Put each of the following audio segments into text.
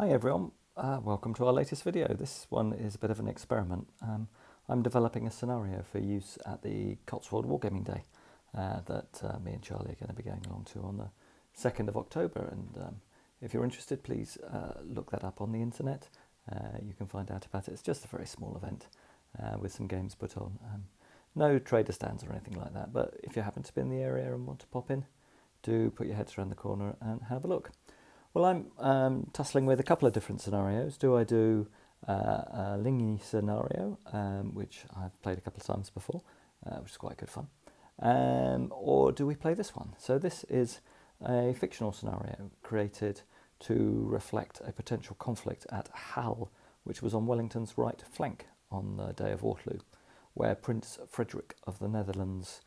Hi everyone, welcome to our latest video. This one is a bit of an experiment. I'm developing a scenario for use at the Cotswold Wargaming Day that me and Charlie are going to be going along to on the 2nd of October, and if you're interested, please look that up on the internet. You can find out about it. It's just a very small event with some games put on. No trader stands or anything like that, but if you happen to be in the area and want to pop in, do put your heads around the corner and have a look. Well, I'm tussling with a couple of different scenarios. Do I do a Lingy scenario, which I've played a couple of times before, which is quite good fun, or do we play this one? So this is a fictional scenario created to reflect a potential conflict at Hull, which was on Wellington's right flank on the day of Waterloo, where Prince Frederick of the Netherlands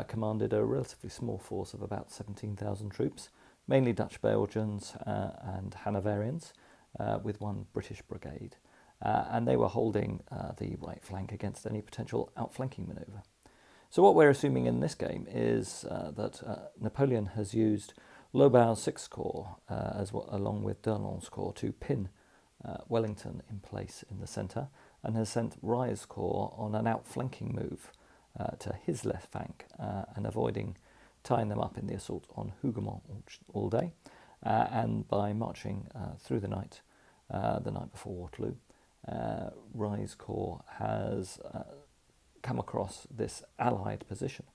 commanded a relatively small force of about 17,000 troops, mainly Dutch Belgians and Hanoverians, with one British brigade. And they were holding the right flank against any potential outflanking manoeuvre. So what we're assuming in this game is that Napoleon has used Lobau's 6th Corps along with D'Erlon's Corps to pin Wellington in place in the centre, and has sent Rye's Corps on an outflanking move to his left flank and avoiding tying them up in the assault on Hougoumont all day, and by marching through the night before Waterloo, Rye's Corps has come across this allied position.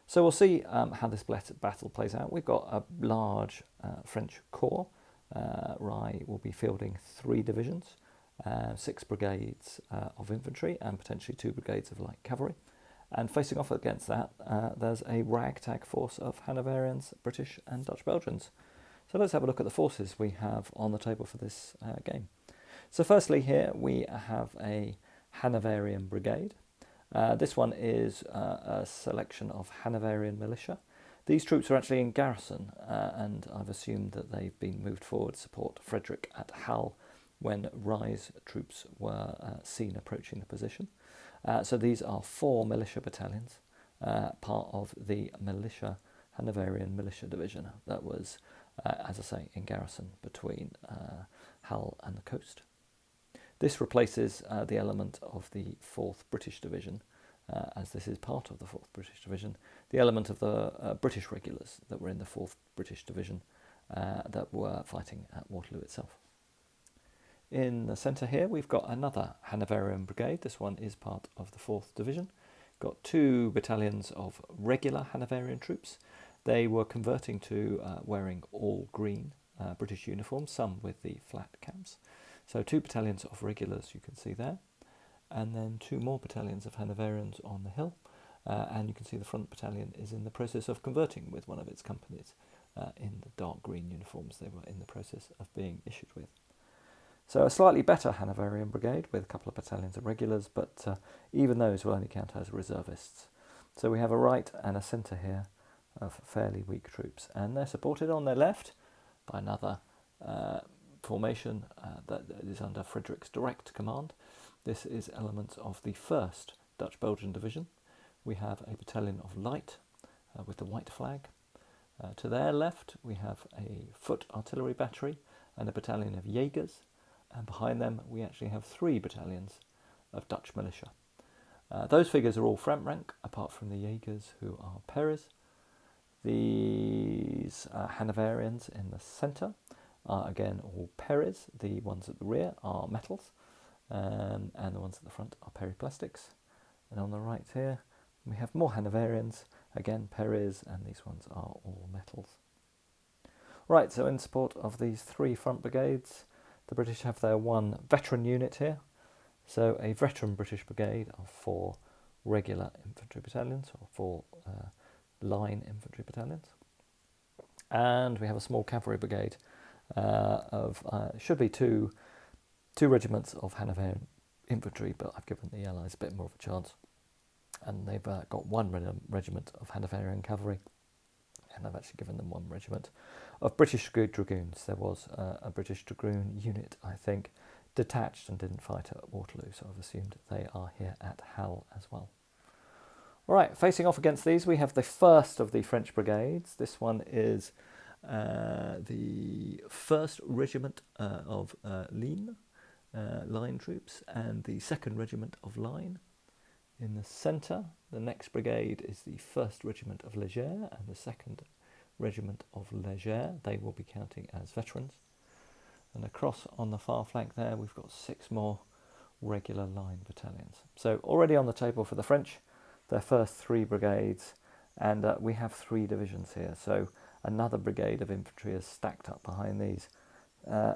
So we'll see how this battle plays out. We've got a large French corps. Rye will be fielding 3 divisions, 6 brigades of infantry and potentially 2 brigades of light cavalry. And facing off against that, there's a ragtag force of Hanoverians, British and Dutch Belgians. So let's have a look at the forces we have on the table for this game. So firstly here we have a Hanoverian Brigade. This one is a selection of Hanoverian militia. These troops are actually in garrison, and I've assumed that they've been moved forward to support Frederick at Hull when Rye's troops were seen approaching the position. So these are 4 militia battalions, part of the Hanoverian Militia Division that was, as I say, in garrison between Hull and the coast. This replaces the element of the 4th British Division, as this is part of the 4th British Division, the element of the British regulars that were in the 4th British Division that were fighting at Waterloo itself. In the centre here, we've got another Hanoverian Brigade. This one is part of the 4th Division. Got 2 battalions of regular Hanoverian troops. They were converting to wearing all green British uniforms, some with the flat caps. So 2 battalions of regulars you can see there. And then 2 more battalions of Hanoverians on the hill. And you can see the front battalion is in the process of converting with one of its companies in the dark green uniforms they were in the process of being issued with. So a slightly better Hanoverian Brigade with a couple of battalions of regulars, but even those will only count as reservists. So we have a right and a centre here of fairly weak troops, and they're supported on their left by another formation that is under Frederick's direct command. This is elements of the 1st Dutch-Belgian Division. We have a battalion of light with the white flag. To their left we have a foot artillery battery and a battalion of Jaegers. And behind them, we actually have 3 battalions of Dutch militia. Those figures are all front rank, apart from the Jaegers, who are Peres. These Hanoverians in the centre are again all Peres. The ones at the rear are metals, and the ones at the front are periplastics. And on the right here, we have more Hanoverians, again Peres, and these ones are all metals. Right, so in support of these 3 front brigades, the British have their 1 veteran unit here, so a veteran British brigade of 4 regular infantry battalions, or 4 line infantry battalions. And we have a small cavalry brigade of, should be two regiments of Hanoverian infantry, but I've given the Allies a bit more of a chance. And they've got 1 regiment of Hanoverian cavalry, and I've actually given them 1 regiment of British Dragoons. There was a British Dragoon unit, I think, detached and didn't fight at Waterloo, so I've assumed they are here at Hull as well. All right, facing off against these, we have the first of the French brigades. This one is the 1st Regiment of Line troops and the 2nd Regiment of Line. In the centre, the next brigade is the 1st Regiment of Légers and the 2nd Regiment of Légers. They will be counting as veterans. And across on the far flank there, we've got 6 more regular line battalions. So already on the table for the French, their first 3 brigades, and we have 3 divisions here. So another brigade of infantry is stacked up behind these.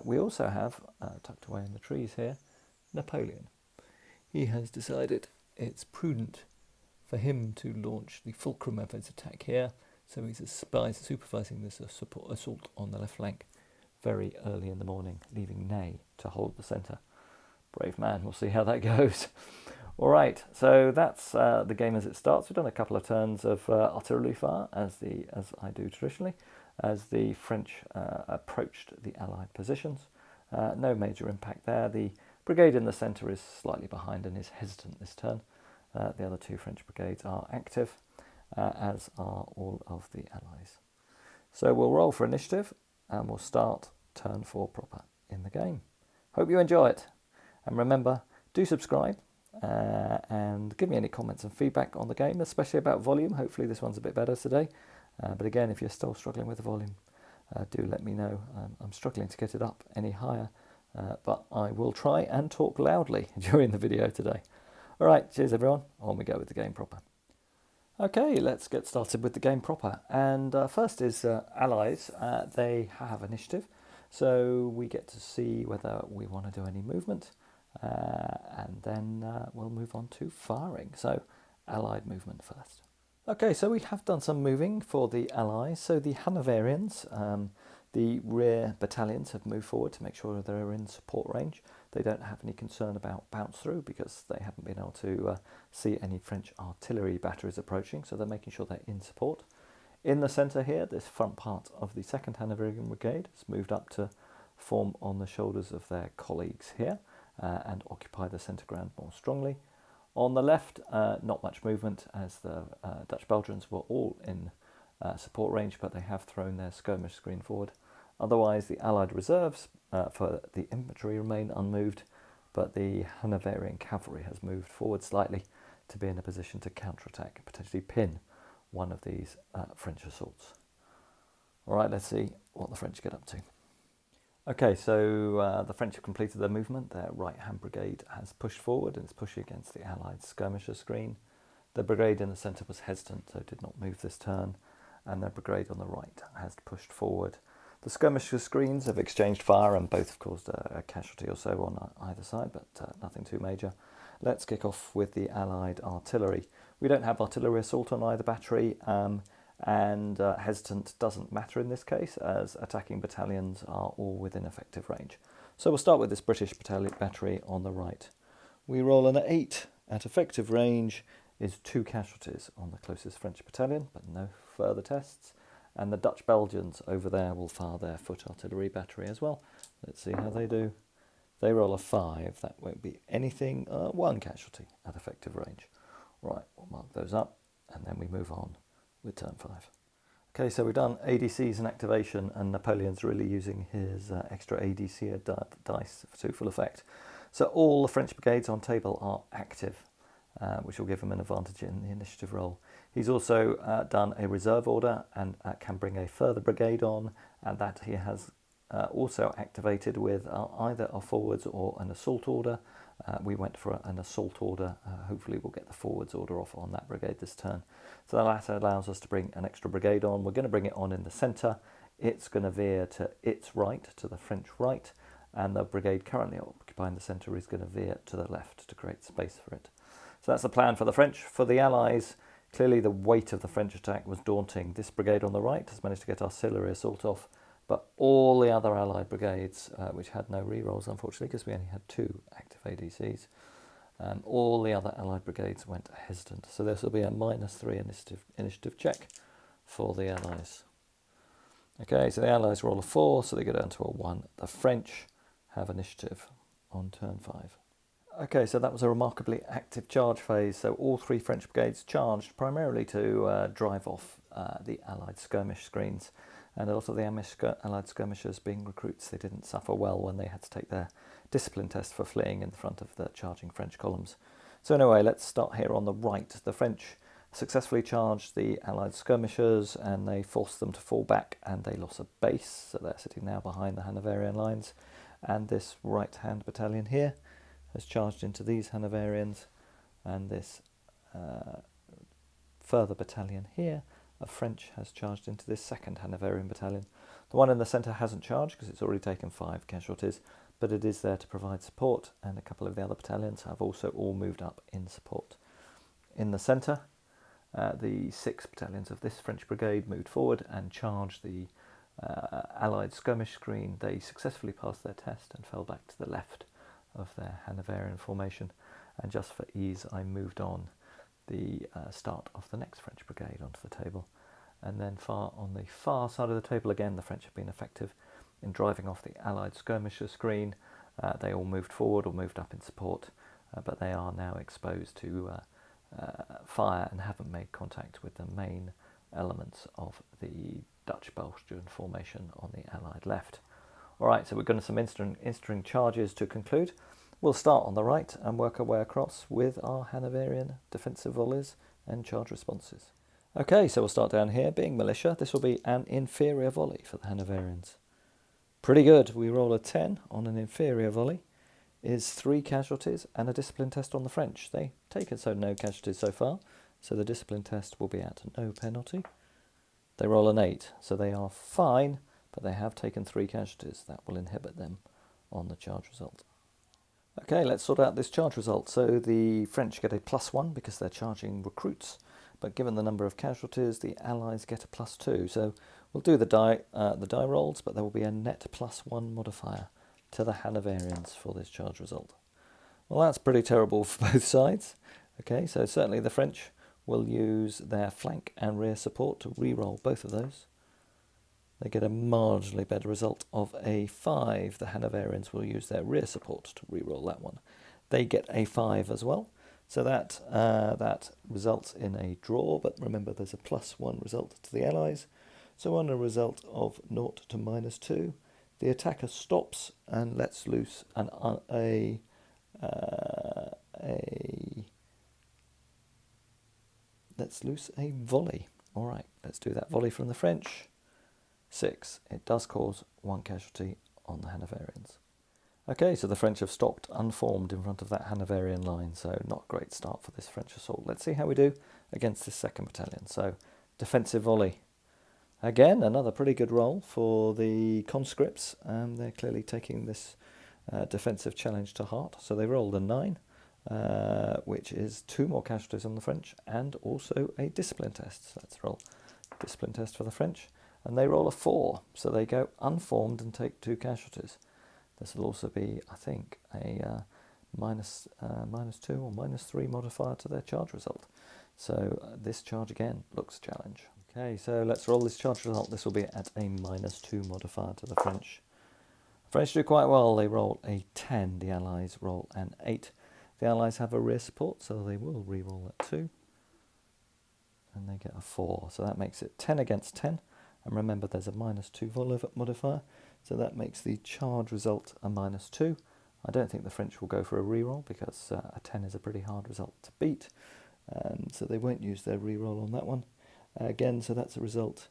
We also have, tucked away in the trees here, Napoleon. He has decided it's prudent for him to launch the fulcrum of his attack here, so he's supervising this assault on the left flank very early in the morning, leaving Ney to hold the centre. Brave man, we'll see how that goes. All right, so that's the game as it starts. We've done a couple of turns of artillery fire, as I do traditionally, as the French approached the Allied positions. No major impact there. The brigade in the centre is slightly behind and is hesitant this turn. The other 2 French brigades are active, as are all of the Allies. So we'll roll for initiative and we'll start turn 4 proper in the game. Hope you enjoy it. And remember, do subscribe and give me any comments and feedback on the game, especially about volume. Hopefully this one's a bit better today. But again, if you're still struggling with the volume, do let me know. I'm struggling to get it up any higher, but I will try and talk loudly during the video today. All right, cheers everyone. On we go with the game proper. Okay, let's get started with the game proper. And first is Allies. They have initiative, so we get to see whether we want to do any movement, and then we'll move on to firing. So Allied movement first. Okay, so we have done some moving for the Allies. So the Hanoverians, the rear battalions, have moved forward to make sure they're in support range. They don't have any concern about bounce through because they haven't been able to see any French artillery batteries approaching, so they're making sure they're in support. In the centre here, this front part of the 2nd Hanoverian Brigade has moved up to form on the shoulders of their colleagues here and occupy the centre ground more strongly. On the left, not much movement as the Dutch Belgians were all in support range, but they have thrown their skirmish screen forward. Otherwise, the Allied reserves for the infantry remain unmoved, but the Hanoverian cavalry has moved forward slightly to be in a position to counterattack and potentially pin one of these French assaults. All right, let's see what the French get up to. Okay, so the French have completed their movement. Their right-hand brigade has pushed forward and is pushing against the Allied skirmisher screen. The brigade in the centre was hesitant, so did not move this turn, and their brigade on the right has pushed forward. The skirmisher screens have exchanged fire and both have caused a casualty or so on either side, but nothing too major. Let's kick off with the Allied artillery. We don't have artillery assault on either battery, and hesitant doesn't matter in this case, as attacking battalions are all within effective range. So we'll start with this British battery on the right. We roll an 8 at effective range is 2 casualties on the closest French battalion, but no further tests. And the Dutch Belgians over there will fire their foot artillery battery as well. Let's see how they do. They roll a 5. That won't be anything. 1 casualty at effective range. Right, we'll mark those up, and then we move on with turn 5. Okay, so we've done ADCs and activation, and Napoleon's really using his extra ADC dice to full effect. So all the French brigades on table are active, which will give him an advantage in the initiative roll. He's also done a reserve order and can bring a further brigade on, and that he has also activated with either a forwards or an assault order. We went for an assault order. Hopefully we'll get the forwards order off on that brigade this turn. So the latter allows us to bring an extra brigade on. We're going to bring it on in the centre. It's going to veer to its right, to the French right, and the brigade currently occupying the centre is going to veer to the left to create space for it. So that's the plan for the French. For the Allies, clearly the weight of the French attack was daunting. This brigade on the right has managed to get artillery assault off, but all the other Allied brigades, which had no rerolls unfortunately because we only had 2 active ADCs, all the other Allied brigades went hesitant. So this will be a -3 initiative check for the Allies. Okay, so the Allies roll a 4, so they go down to a 1. The French have initiative on turn 5. Okay, so that was a remarkably active charge phase. So all 3 French brigades charged primarily to drive off the Allied skirmish screens. and a lot of the Allied skirmishers, being recruits, they didn't suffer well when they had to take their discipline test for fleeing in front of the charging French columns. So anyway, let's start here on the right. The French successfully charged the Allied skirmishers and they forced them to fall back, and they lost a base, so they're sitting now behind the Hanoverian lines. And this right-hand battalion here has charged into these Hanoverians, and this further battalion here of French has charged into this second Hanoverian battalion. The one in the centre hasn't charged because it's already taken 5 casualties, but it is there to provide support, and a couple of the other battalions have also all moved up in support. In the centre, the 6 battalions of this French brigade moved forward and charged the Allied skirmish screen. They successfully passed their test and fell back to the left of their Hanoverian formation, and just for ease I moved on the start of the next French brigade onto the table. And then on the far side of the table again, the French have been effective in driving off the Allied skirmisher screen. They all moved forward or moved up in support, but they are now exposed to fire and haven't made contact with the main elements of the Dutch Belgian formation on the Allied left. Alright, so we're going to some instant charges to conclude. We'll start on the right and work our way across with our Hanoverian defensive volleys and charge responses. Okay, so we'll start down here. Being militia, this will be an inferior volley for the Hanoverians. Pretty good. We roll a 10 on an inferior volley. Is 3 casualties and a discipline test on the French. They taken so no casualties so far, so the discipline test will be at no penalty. They roll an 8, so they are fine, but they have taken 3 casualties. That will inhibit them on the charge result. Okay, let's sort out this charge result. So the French get a +1 because they're charging recruits, but given the number of casualties, the Allies get a +2. So we'll do the die rolls, but there will be a net +1 modifier to the Hanoverians for this charge result. Well, that's pretty terrible for both sides. Okay, so certainly the French will use their flank and rear support to re-roll both of those. They get a marginally better result of a 5. The Hanoverians will use their rear support to re-roll that one. They get a 5 as well. So that results in a draw, but remember there's a +1 result to the Allies. So on a result of 0 to -2, the attacker stops and lets loose a volley. All right, let's do that volley from the French. 6. It does cause 1 casualty on the Hanoverians. Okay, so the French have stopped unformed in front of that Hanoverian line, so not a great start for this French assault. Let's see how we do against this second battalion. So, defensive volley. Again, another pretty good roll for the conscripts. They're clearly taking this defensive challenge to heart. So they rolled a 9, which is 2 more casualties on the French, and also a discipline test. So let's roll discipline test for the French. And they roll a 4, so they go unformed and take 2 casualties. This will also be, I think, a -2 or -3 modifier to their charge result. So this charge again looks a challenge. Okay, so let's roll this charge result. This will be at a -2 modifier to the French. The French do quite well. They roll a 10. The Allies roll an 8. The Allies have a rear support, so they will re-roll at 2. And they get a 4. So that makes it 10 against 10. And remember, there's a -2 modifier, so that makes the charge result a -2. I don't think the French will go for a re-roll because a 10 is a pretty hard result to beat, so they won't use their re-roll on that one. Again, so that's a result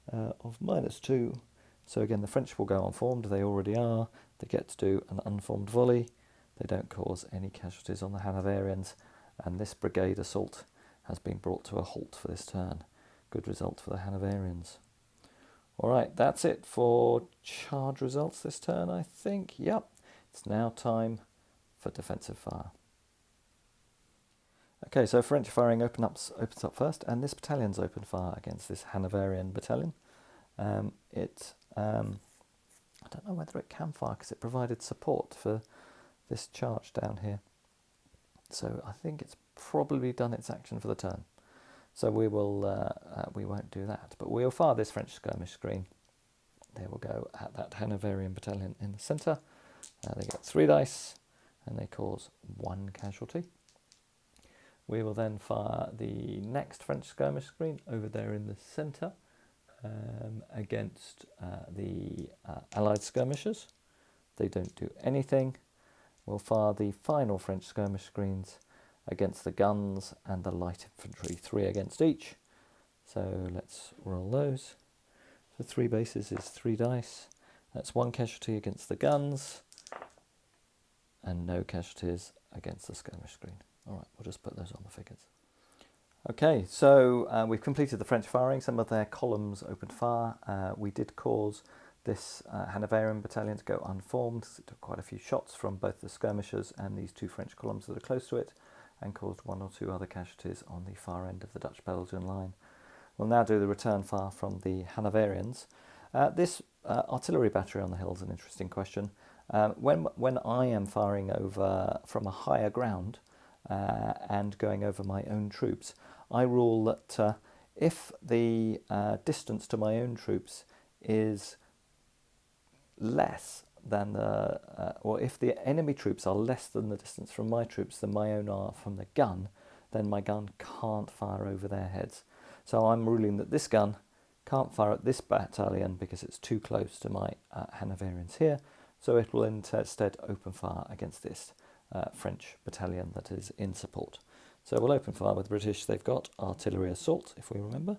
of -2. So again, the French will go unformed. They already are. They get to do an unformed volley. They don't cause any casualties on the Hanoverians, and this brigade assault has been brought to a halt for this turn. Good result for the Hanoverians. Alright, that's it for charge results this turn, I think. Yep, it's now time for defensive fire. Okay, so French firing opens up first, and this battalion's opened fire against this Hanoverian battalion. I don't know whether it can fire because it provided support for this charge down here. So I think it's probably done its action for the turn. So we won't do that, but we'll fire this French skirmish screen. They will go at that Hanoverian battalion in the centre. They get 3 dice, and they cause 1 casualty. We will then fire the next French skirmish screen over there in the centre. against the Allied skirmishers. They don't do anything. We'll fire the final French skirmish screens against the guns and the light infantry, 3 against each. So let's roll those. So 3 bases is 3 dice. That's 1 casualty against the guns and no casualties against the skirmish screen. All right, we'll just put those on the figures. Okay, so we've completed the French firing. Some of their columns opened fire. We did cause this Hanoverian battalion to go unformed. It took quite a few shots from both the skirmishers and these 2 French columns that are close to it, and caused 1 or 2 other casualties on the far end of the Dutch-Belgian line. We'll now do the return fire from the Hanoverians. This artillery battery on the hill is an interesting question. When I am firing over from a higher ground and going over my own troops, I rule that if the distance to my own troops is less than the, or if the enemy troops are less than the distance from my troops than my own are from the gun, then my gun can't fire over their heads. So I'm ruling that this gun can't fire at this battalion because it's too close to my Hanoverians here, so it will instead open fire against this French battalion that is in support. So we'll open fire with the British. They've got artillery assault, if we remember.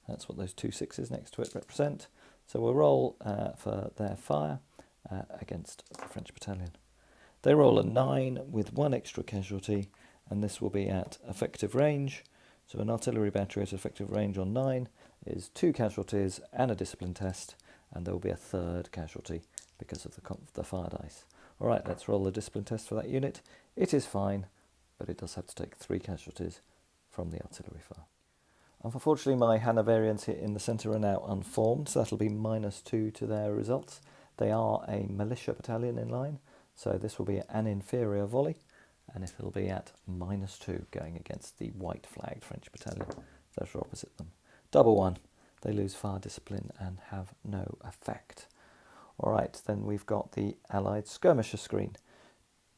That's what those 2 6s next to it represent. So we'll roll for their fire against the French battalion. They roll a 9 with 1 extra casualty, and this will be at effective range. So an artillery battery at effective range on 9 is 2 casualties and a discipline test, and there will be a 3rd casualty because of the fire dice. All right, let's roll the discipline test for that unit. It is fine, but it does have to take 3 casualties from the artillery fire. Unfortunately, my Hanoverians here in the centre are now unformed, so that'll be -2 to their results. They are a militia battalion in line, so this will be an inferior volley, and it will be at -2 going against the white flagged French battalion that are opposite them. Double 1, they lose fire discipline and have no effect. All right, then we've got the Allied skirmisher screen.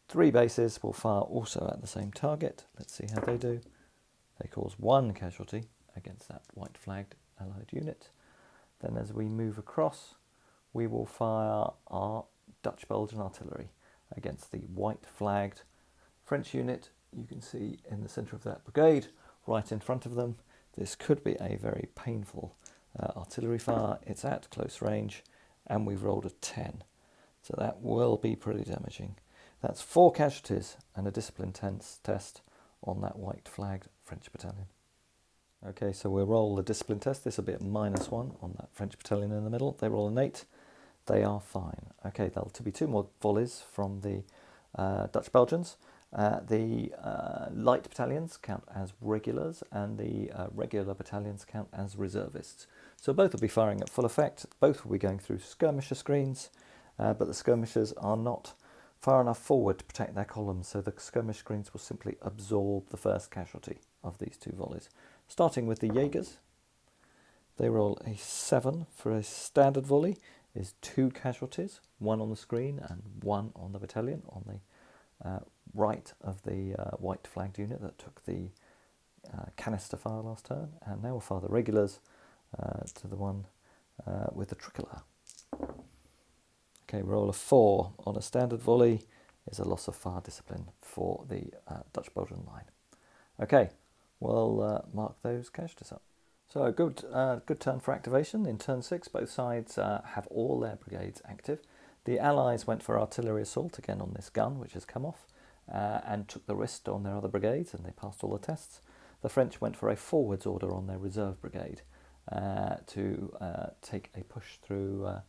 3 bases will fire also at the same target. Let's see how they do. They cause 1 casualty against that white flagged Allied unit. Then as we move across, we will fire our Dutch-Belgian artillery against the white flagged French unit. You can see in the centre of that brigade, right in front of them. This could be a very painful artillery fire. It's at close range, and we've rolled a 10. So that will be pretty damaging. That's 4 casualties and a discipline test on that white flagged French battalion. Okay, so we'll roll the discipline test. This will be at -1 on that French battalion in the middle. They roll an 8. They are fine. Okay, there'll be 2 more volleys from the Dutch Belgians. The light battalions count as regulars, and the regular battalions count as reservists. So both will be firing at full effect. Both will be going through skirmisher screens, but the skirmishers are not far enough forward to protect their columns, so the skirmish screens will simply absorb the first casualty of these 2 volleys. Starting with the Jaegers, they roll a 7 for a standard volley, is 2 casualties, 1 on the screen and 1 on the battalion on the right of the white flagged unit that took the canister fire last turn. And now we'll fire the regulars to the one with the tricolour. Okay, roll a 4 on a standard volley is a loss of fire discipline for the Dutch-Belgian line. Okay, we'll mark those casualties up. So a good turn for activation. In turn 6, both sides have all their brigades active. The Allies went for artillery assault again on this gun, which has come off, and took the risk on their other brigades, and they passed all the tests. The French went for a forwards order on their reserve brigade to take a push through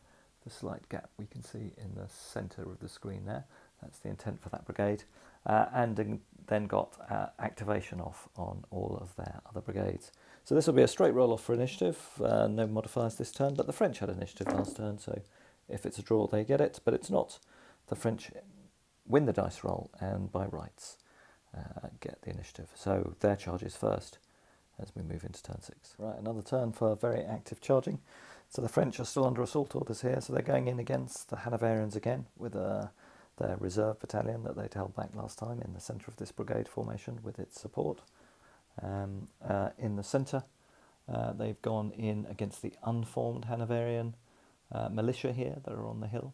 the slight gap we can see in the centre of the screen there. That's the intent for that brigade, and then got activation off on all of their other brigades. So this will be a straight roll-off for initiative, no modifiers this turn, but the French had initiative last turn, so if it's a draw they get it, but it's not. The French win the dice roll and by rights get the initiative. So their charge is first as we move into turn 6. Right, another turn for very active charging. So the French are still under assault orders here, so they're going in against the Hanoverians again with their reserve battalion that they'd held back last time in the centre of this brigade formation with its support. In the centre, They've gone in against the unformed Hanoverian militia here that are on the hill,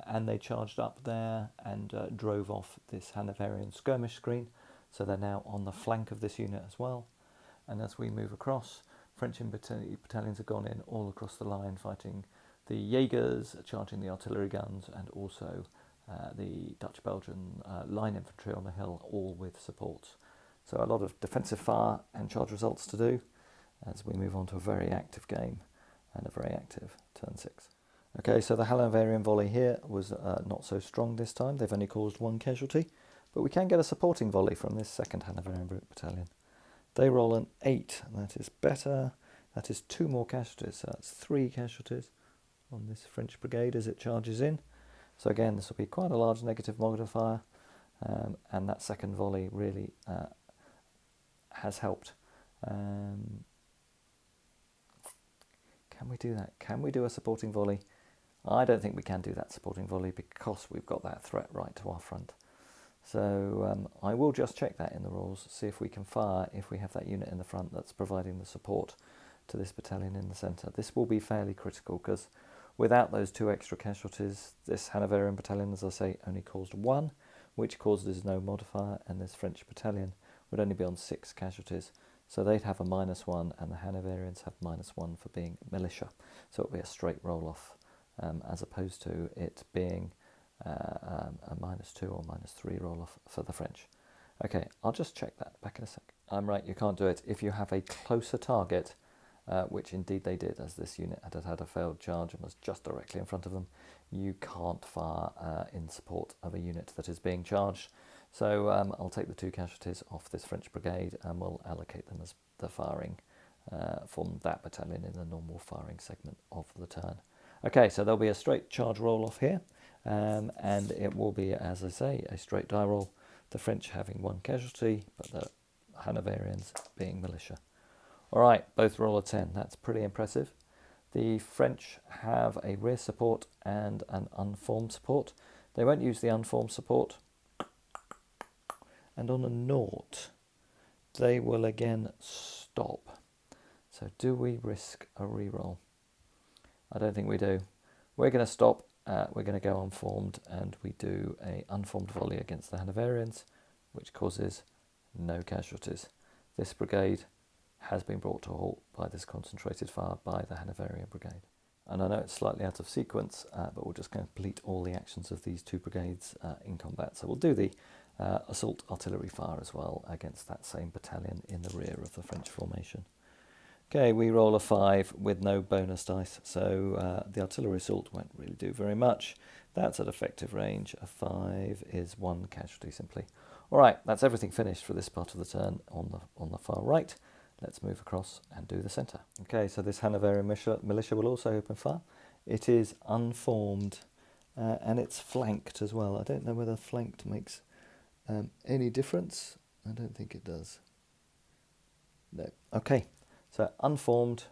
and they charged up there and drove off this Hanoverian skirmish screen. So they're now on the flank of this unit as well. And as we move across, French battalions have gone in all across the line, fighting the Jaegers, charging the artillery guns, and also the Dutch-Belgian line infantry on the hill, all with supports. So a lot of defensive fire and charge results to do as we move on to a very active game and a very active turn 6. Okay, so the Hanoverian volley here was not so strong this time. They've only caused 1 casualty, but we can get a supporting volley from this 2nd Hanoverian battalion. They roll an 8, and that is better. That is 2 more casualties, so that's 3 casualties on this French brigade as it charges in. So again, this will be quite a large negative modifier, and that 2nd volley really has helped. Can we do that? Can we do a supporting volley? I don't think we can do that supporting volley because we've got that threat right to our front. So I will just check that in the rules, see if we can fire if we have that unit in the front that's providing the support to this battalion in the centre. This will be fairly critical because without those 2 extra casualties, this Hanoverian battalion, as I say, only caused 1, which causes no modifier, and this French battalion would only be on 6 casualties. So they'd have a -1, and the Hanoverians have -1 for being militia. So it'll be a straight roll-off, as opposed to it being a -2 or -3 roll-off for the French. Okay, I'll just check that back in a sec. I'm right, you can't do it. If you have a closer target, which indeed they did, as this unit had a failed charge and was just directly in front of them, you can't fire in support of a unit that is being charged. So I'll take the 2 casualties off this French brigade and we'll allocate them as the firing from that battalion in the normal firing segment of the turn. Okay, so there'll be a straight charge roll-off here. And it will be, as I say, a straight die roll, the French having 1 casualty, but the Hanoverians being militia. All right, both roll a 10. That's pretty impressive. The French have a rear support and an unformed support. They won't use the unformed support. And on a 0, they will again stop. So do we risk a reroll? I don't think we do. We're going to stop. We're going to go unformed, and we do a unformed volley against the Hanoverians, which causes no casualties. This brigade has been brought to a halt by this concentrated fire by the Hanoverian Brigade. And I know it's slightly out of sequence, but we'll just complete all the actions of these 2 brigades in combat. So we'll do the assault artillery fire as well against that same battalion in the rear of the French formation. Okay, we roll a 5 with no bonus dice, so the artillery assault won't really do very much. That's at effective range. A 5 is 1 casualty simply. All right, that's everything finished for this part of the turn on the far right. Let's move across and do the centre. Okay, so this Hanoverian militia will also open fire. It is unformed and it's flanked as well. I don't know whether flanked makes any difference. I don't think it does. No. Okay. So unformed,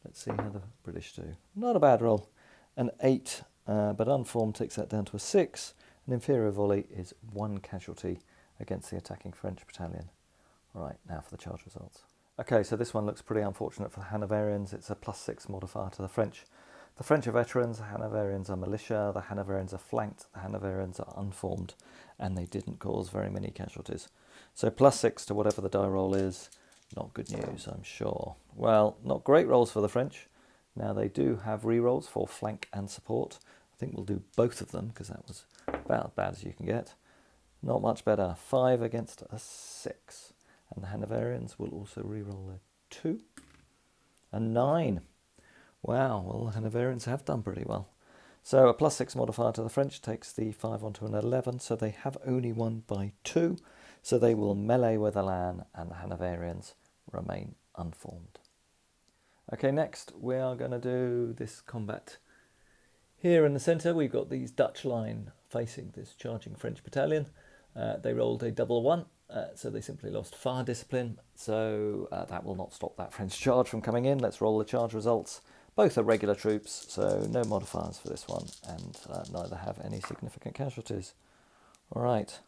let's see how the British do. Not a bad roll. An 8, but unformed takes that down to a 6. An inferior volley is 1 casualty against the attacking French battalion. All right, now for the charge results. Okay, so this one looks pretty unfortunate for the Hanoverians. It's a +6 modifier to the French. The French are veterans, the Hanoverians are militia, the Hanoverians are flanked, the Hanoverians are unformed, and they didn't cause very many casualties. So +6 to whatever the die roll is. Not good news, I'm sure. Well, not great rolls for the French. Now they do have re-rolls for flank and support. I think we'll do both of them because that was about as bad as you can get. Not much better. 5 against a 6. And the Hanoverians will also re-roll a 2. A 9. Wow, well the Hanoverians have done pretty well. So a +6 modifier to the French takes the 5 onto an 11, so they have only won by 2. So they will melee with the Lan, and the Hanoverians remain unformed. Okay, next we are going to do this combat. Here in the centre we've got these Dutch line facing this charging French battalion. They rolled a double 1, so they simply lost fire discipline, so that will not stop that French charge from coming in. Let's roll the charge results. Both are regular troops, so no modifiers for this one, and neither have any significant casualties. All right.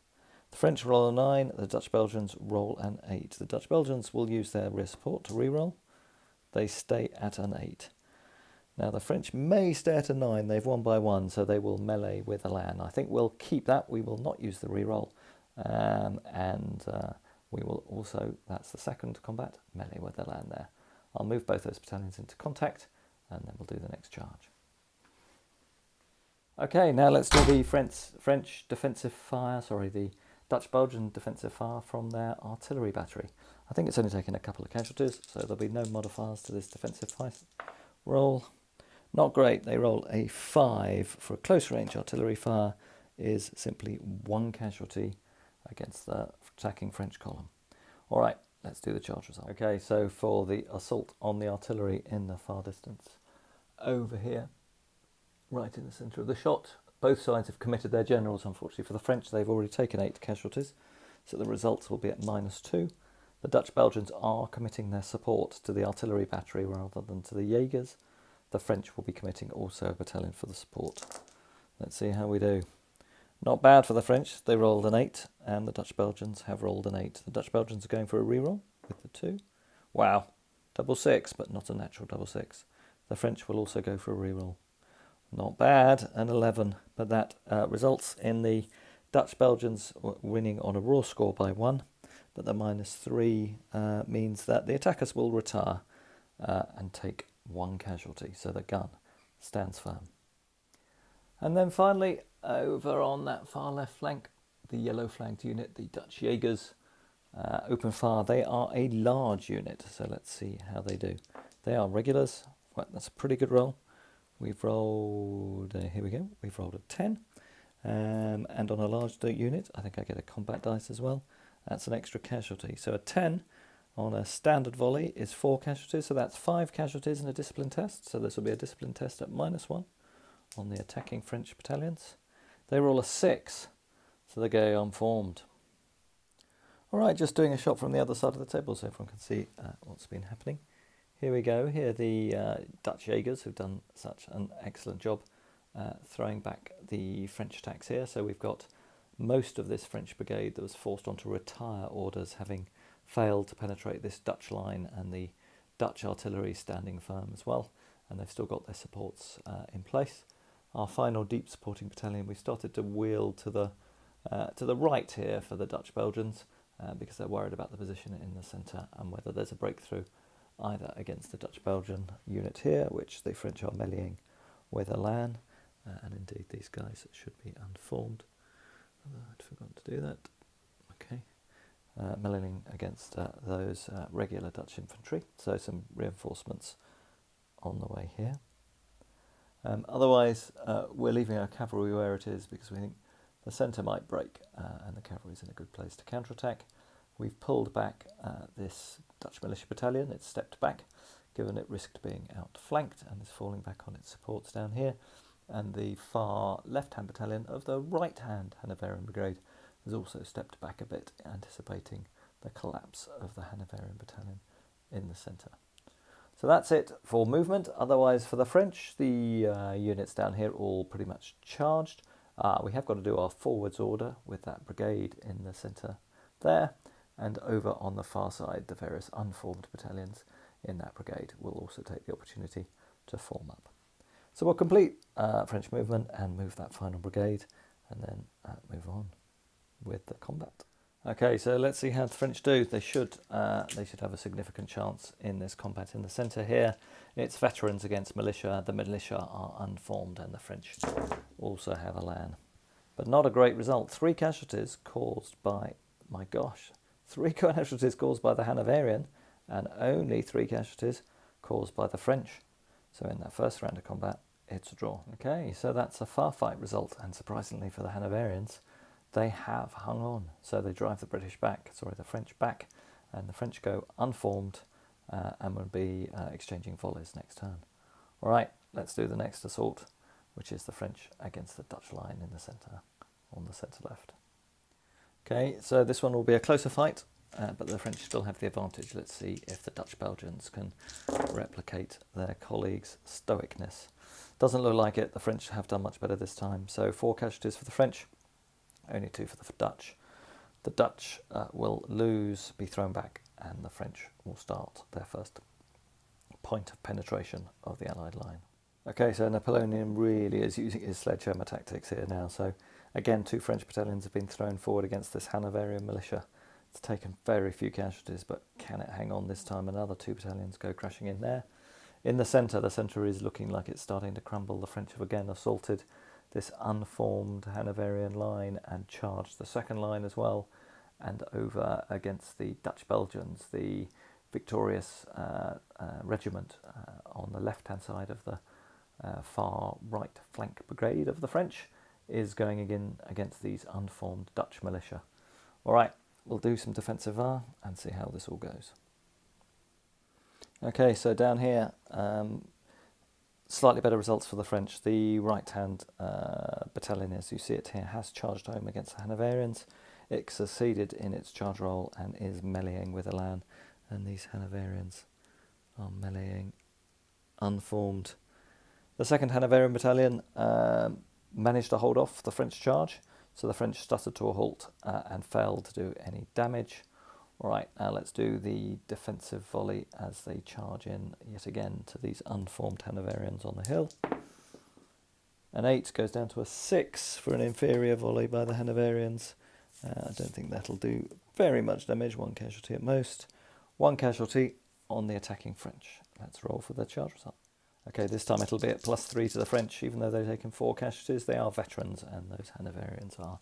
The French roll a 9, the Dutch Belgians roll an 8. The Dutch Belgians will use their rear support to re-roll. they stay at an 8. Now the French may stay at a 9, they've won by 1, so they will melee with a lan. I think we'll keep that, we will not use the reroll. We will also, that's the second combat, melee with the lan there. I'll move both those battalions into contact, and then we'll do the next charge. Okay, now let's do the French defensive fire, the Dutch-Belgian defensive fire from their artillery battery. I think it's only taken a couple of casualties, so there'll be no modifiers to this defensive fire roll. Not great, they roll a 5 for a close range artillery fire, is simply 1 casualty against the attacking French column. All right, let's do the charge result. Okay, so for the assault on the artillery in the far distance, over here, right in the centre of the shot, both sides have committed their generals, unfortunately. For the French, they've already taken 8 casualties, so the results will be at -2. The Dutch-Belgians are committing their support to the artillery battery rather than to the Jaegers. The French will be committing also a battalion for the support. Let's see how we do. Not bad for the French. They rolled an 8, and the Dutch-Belgians have rolled an 8. The Dutch-Belgians are going for a reroll with the 2. Wow, double 6, but not a natural double 6. The French will also go for a reroll. Not bad, an 11, but that results in the Dutch-Belgians winning on a raw score by 1. But the -3 means that the attackers will retire and take 1 casualty, so the gun stands firm. And then finally, over on that far left flank, the yellow flanked unit, the Dutch Jaegers, open fire. They are a large unit, so let's see how they do. They are regulars. Well, that's a pretty good roll. We've rolled, here we go, we've rolled a 10. And on a large unit, I think I get a combat dice as well. That's an extra casualty. So a 10 on a standard volley is 4 casualties, so that's 5 casualties in a discipline test. So this will be a discipline test at -1 on the attacking French battalions. They roll a 6, so they go unformed. All right, just doing a shot from the other side of the table so everyone can see what's been happening. Here we go. Here are the Dutch Jaegers who've done such an excellent job throwing back the French attacks here. So we've got most of this French brigade that was forced onto retire orders, having failed to penetrate this Dutch line, and the Dutch artillery standing firm as well, and they've still got their supports in place. Our final deep supporting battalion, we started to wheel to the right here for the Dutch-Belgians because they're worried about the position in the centre and whether there's a breakthrough either against the Dutch-Belgian unit here, which the French are meleeing with a lan, and indeed these guys should be unformed. I'd forgotten to do that. Okay. Meleeing against those regular Dutch infantry, so some reinforcements on the way here. Otherwise, we're leaving our cavalry where it is because we think the centre might break and the cavalry's in a good place to counterattack. We've pulled back this Dutch militia battalion. It's stepped back, given it risked being outflanked, and is falling back on its supports down here. And the far left-hand battalion of the right-hand Hanoverian Brigade has also stepped back a bit, anticipating the collapse of the Hanoverian battalion in the centre. So that's it for movement. Otherwise, for the French, the units down here all pretty much charged. We have got to do our forwards order with that brigade in the centre there. And over on the far side, the various unformed battalions in that brigade will also take the opportunity to form up. So we'll complete French movement and move that final brigade, and then move on with the combat. Okay, so let's see how the French do. They should have a significant chance in this combat in the centre here. It's veterans against militia. The militia are unformed, and the French also have a lan. But not a great result. 3 casualties caused by, my gosh, 3 casualties caused by the Hanoverian, and only 3 casualties caused by the French. So in that first round of combat, it's a draw. Okay, so that's a far fight result, and surprisingly for the Hanoverians, they have hung on. So they drive the French back, and the French go unformed and will be exchanging volleys next turn. All right, let's do the next assault, which is the French against the Dutch line in the centre, on the centre left. Okay, so this one will be a closer fight, but the French still have the advantage. Let's see if the Dutch-Belgians can replicate their colleagues' stoicness. Doesn't look like it. The French have done much better this time. So 4 casualties for the French, only 2 for the Dutch. The Dutch will lose, be thrown back, and the French will start their first point of penetration of the Allied line. Okay, so Napoleon really is using his sledgehammer tactics here now. So again, 2 French battalions have been thrown forward against this Hanoverian militia. It's taken very few casualties, but can it hang on this time? Another 2 battalions go crashing in there. In the centre is looking like it's starting to crumble. The French have again assaulted this unformed Hanoverian line and charged the second line as well, and over against the Dutch Belgians, the victorious regiment on the left-hand side of the far right flank brigade of the French is going again against these unformed Dutch militia. All right, we'll do some defensive VAR and see how this all goes. Okay, so down here, slightly better results for the French. The right-hand battalion, as you see it here, has charged home against the Hanoverians. It succeeded in its charge roll and is meleeing with Elan, and these Hanoverians are meleeing unformed. The 2nd Hanoverian battalion managed to hold off the French charge, so the French stuttered to a halt and failed to do any damage. All right, now let's do the defensive volley as they charge in yet again to these unformed Hanoverians on the hill. An 8 goes down to a 6 for an inferior volley by the Hanoverians. I don't think that'll do very much damage, 1 casualty at most. 1 casualty on the attacking French. Let's roll for the charge result. Okay, this time it'll be at +3 to the French, even though they've taken 4 casualties. They are veterans, and those Hanoverians are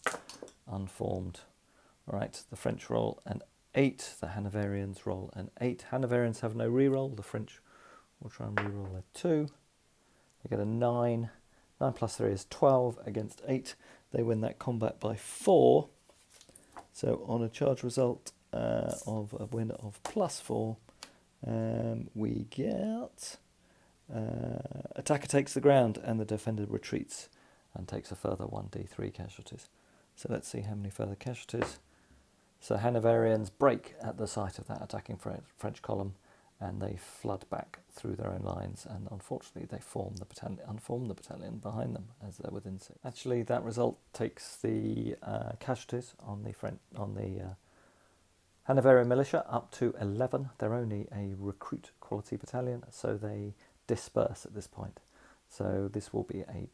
unformed. All right, the French roll an 8, the Hanoverians roll an 8. Hanoverians have no reroll. The French will try and reroll a 2. They get a 9. 9 + 3 is 12 against 8. They win that combat by 4. So on a charge result of a win of +4, we get attacker takes the ground and the defender retreats and takes a further 1d3 casualties. So let's see how many further casualties. So Hanoverians break at the sight of that attacking French column, and they flood back through their own lines, and unfortunately they unform the battalion behind them as they're within 6. Actually, that result takes the casualties on the Hanoverian militia up to 11. They're only a recruit quality battalion, so they disperse at this point. So this will be a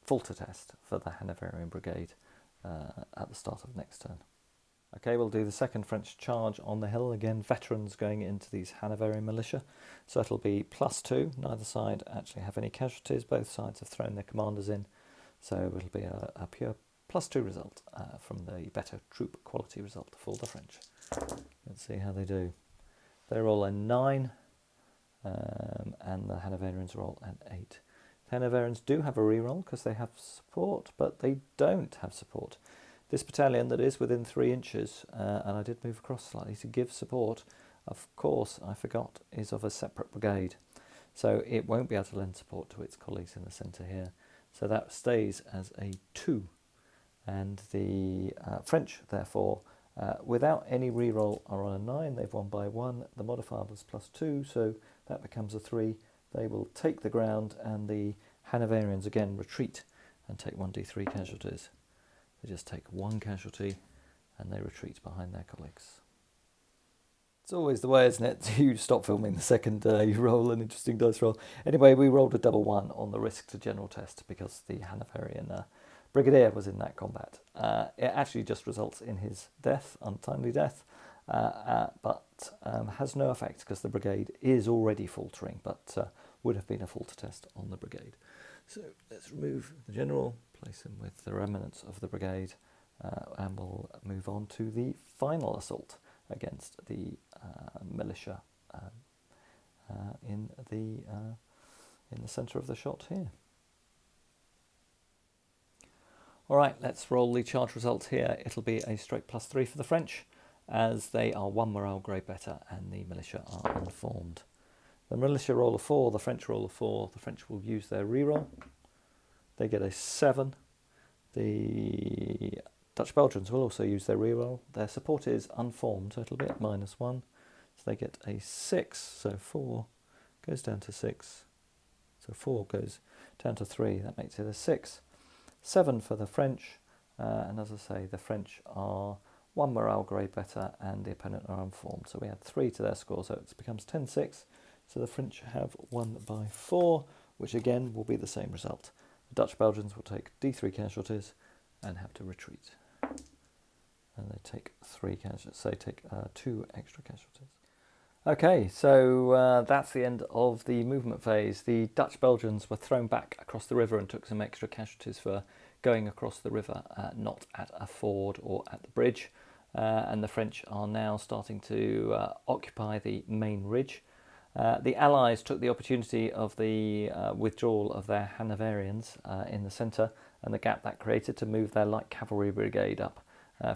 falter test for the Hanoverian Brigade at the start of next turn. Okay, we'll do the 2nd French charge on the hill. Again, veterans going into these Hanoverian militia. So it'll be +2. Neither side actually have any casualties. Both sides have thrown their commanders in. So it'll be a pure +2 result from the better troop quality result for the French. Let's see how they do. They roll a 9, and the Hanoverians roll an 8. The Hanoverians do have a reroll because they have support, but they don't have support. This battalion that is within 3 inches, and I did move across slightly to give support, of course, I forgot, is of a separate brigade. So it won't be able to lend support to its colleagues in the centre here. So that stays as a 2. And the French, therefore, without any reroll, are on a 9. They've won by 1. The modifier was +2, so that becomes a 3. They will take the ground, and the Hanoverians again retreat and take 1d3 casualties. They just take 1 casualty and they retreat behind their colleagues. It's always the way, isn't it? You stop filming the second you roll an interesting dice roll. Anyway, we rolled a double 1 on the risk to general test because the Hanoverian Brigadier was in that combat. It actually just results in his death, untimely death, but has no effect because the brigade is already faltering, but would have been a falter test on the brigade. So let's remove the general, place him with the remnants of the brigade, and we'll move on to the final assault against the militia in the centre of the shot here. All right, let's roll the charge results here. It'll be a straight +3 for the French, as they are 1 morale grade better and the militia are unformed. The militia roll a 4, the French roll a 4. The French will use their reroll. They get a 7. The Dutch Belgians will also use their reroll. Their support is unformed, so it'll be at -1. So they get a 6, so 4 goes down to 6. So 4 goes down to 3, that makes it a 6. 7 for the French, and as I say, the French are 1 morale grade better and the opponent are unformed. So we add 3 to their score, so it becomes 10-6. So the French have won by 4, which again will be the same result. The Dutch Belgians will take D3 casualties and have to retreat. And they take 3 casualties, so they take 2 extra casualties. Okay, so that's the end of the movement phase. The Dutch Belgians were thrown back across the river and took some extra casualties for going across the river, not at a ford or at the bridge. And the French are now starting to occupy the main ridge. The Allies took the opportunity of the withdrawal of their Hanoverians in the centre and the gap that created to move their light cavalry brigade up.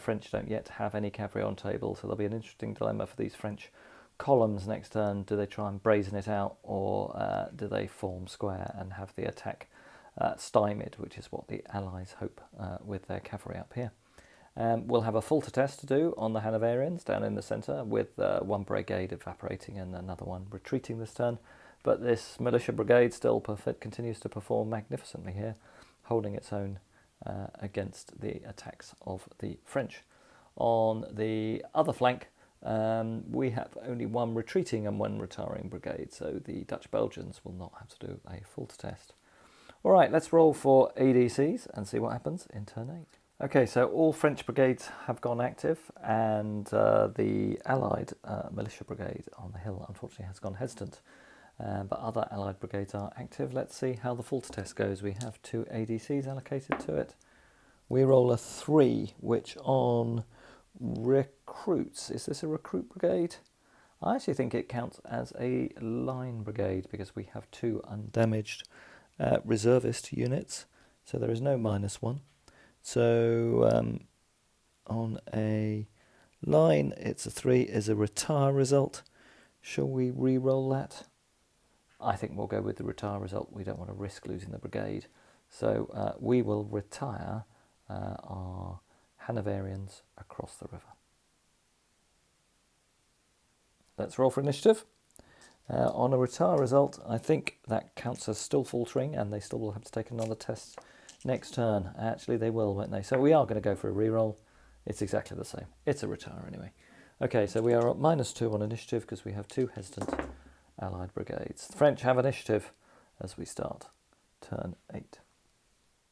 French don't yet have any cavalry on table, so there'll be an interesting dilemma for these French columns next turn. Do they try and brazen it out, or do they form square and have the attack stymied, which is what the Allies hope with their cavalry up here. We'll have a Fulter test to do on the Hanoverians down in the centre, with one brigade evaporating and another one retreating this turn. But this militia brigade still continues to perform magnificently here, holding its own against the attacks of the French. On the other flank, we have only one retreating and one retiring brigade, so the Dutch Belgians will not have to do a Fulter test. All right, let's roll for ADCs and see what happens in turn 8. Okay, so all French brigades have gone active, and the Allied militia brigade on the hill unfortunately has gone hesitant. But other Allied brigades are active. Let's see how the Fulter test goes. We have 2 ADCs allocated to it. We roll a 3, which on recruits, is this a recruit brigade? I actually think it counts as a line brigade because we have 2 undamaged reservist units, so there is no -1. So on a line, it's a 3, is a retire result. Shall we re-roll that? I think we'll go with the retire result. We don't want to risk losing the brigade. So we will retire our Hanoverians across the river. Let's roll for initiative. On a retire result, I think that counts as still faltering, and they still will have to take another test next turn. Actually, they will, won't they? So we are going to go for a re-roll. It's exactly the same. It's a retire anyway. Okay, so we are at -2 on initiative because we have 2 hesitant Allied brigades. The French have initiative as we start turn 8.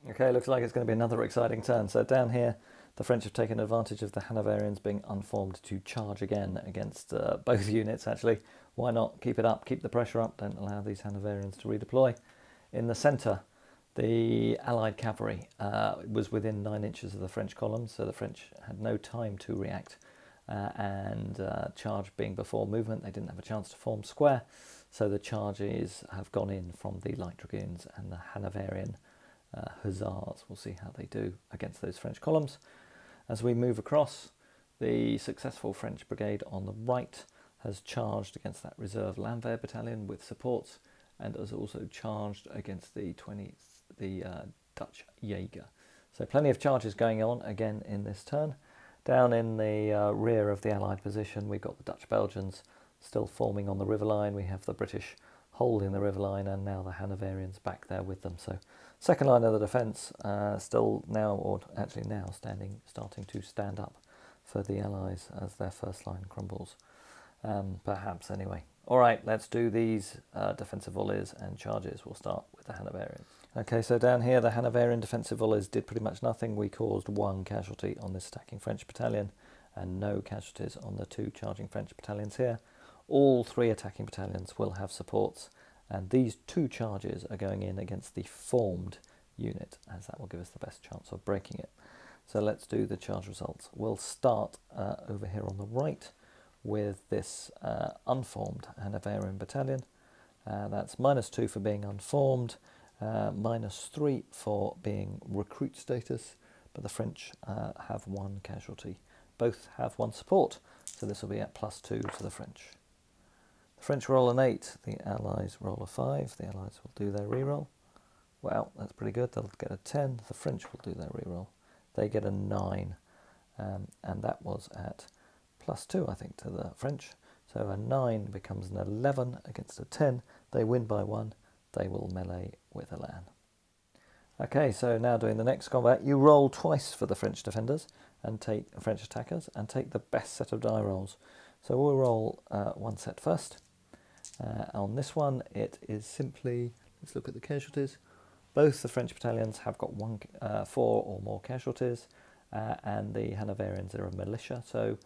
Okay, looks like it's going to be another exciting turn. So down here, the French have taken advantage of the Hanoverians being unformed to charge again against both units, actually. Why not? Keep it up, keep the pressure up, don't allow these Hanoverians to redeploy. In the centre, the Allied cavalry was within 9 inches of the French columns, so the French had no time to react. Charge being before movement, they didn't have a chance to form square, so the charges have gone in from the light dragoons and the Hanoverian hussars. We'll see how they do against those French columns. As we move across, the successful French brigade on the right has charged against that reserve Landwehr battalion with supports, and has also charged against the Dutch Jaeger. So plenty of charges going on again in this turn. Down in the rear of the Allied position, we've got the Dutch Belgians still forming on the river line. We have the British holding the river line, and now the Hanoverians back there with them. So second line of the defence still now, or actually now, starting to stand up for the Allies as their first line crumbles. Perhaps anyway. All right, let's do these defensive volleys and charges. We'll start with the Hanoverians. Okay, so down here, the Hanoverian defensive volleys did pretty much nothing. We caused 1 casualty on this attacking French battalion and no casualties on the 2 charging French battalions here. All 3 attacking battalions will have supports, and these 2 charges are going in against the formed unit, as that will give us the best chance of breaking it. So let's do the charge results. We'll start over here on the right with this unformed Hanoverian battalion. That's -2 for being unformed, -3 for being recruit status, but the French have 1 casualty. Both have 1 support, so this will be at +2 to the French. The French roll an 8, the Allies roll a 5. The Allies will do their reroll. Well, that's pretty good. They'll get a 10. The French will do their reroll. They get a 9, and that was at +2, I think, to the French. So a 9 becomes an 11 against a 10. They win by 1. They will melee with Elan. Okay, so now doing the next combat, you roll twice for the French defenders and take French attackers and take the best set of die rolls. So we'll roll 1 set first, On this one, it is simply, let's look at the casualties. Both the French battalions have got 4 or more casualties, and the Hanoverians are a militia. So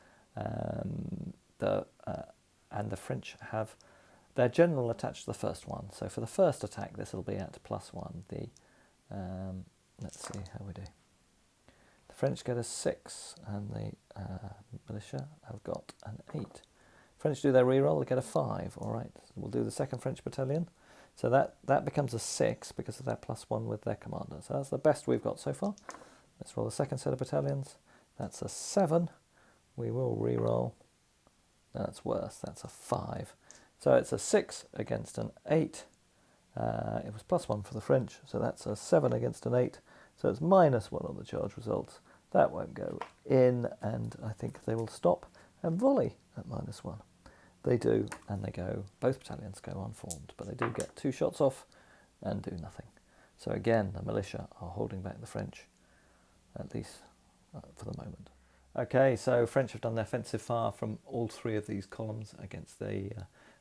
and the French have their general attached to the first one. So for the first attack, this will be at +1. Let's see how we do. The French get a 6, and the militia have got an 8. French do their reroll, they get a 5. All right, so we'll do the second French battalion. So that becomes a 6 because of their +1 with their commander. So that's the best we've got so far. Let's roll the second set of battalions. That's a 7. We will reroll. That's worse, that's a 5. So it's a 6 against an 8. It was +1 for the French, so that's a 7 against an 8. So it's -1 on the charge results. That won't go in, and I think they will stop and volley at -1. They do, and they go, both battalions go unformed, but they do get 2 shots off and do nothing. So again, the militia are holding back the French, at least for the moment. Okay, so French have done their offensive fire from all 3 of these columns against the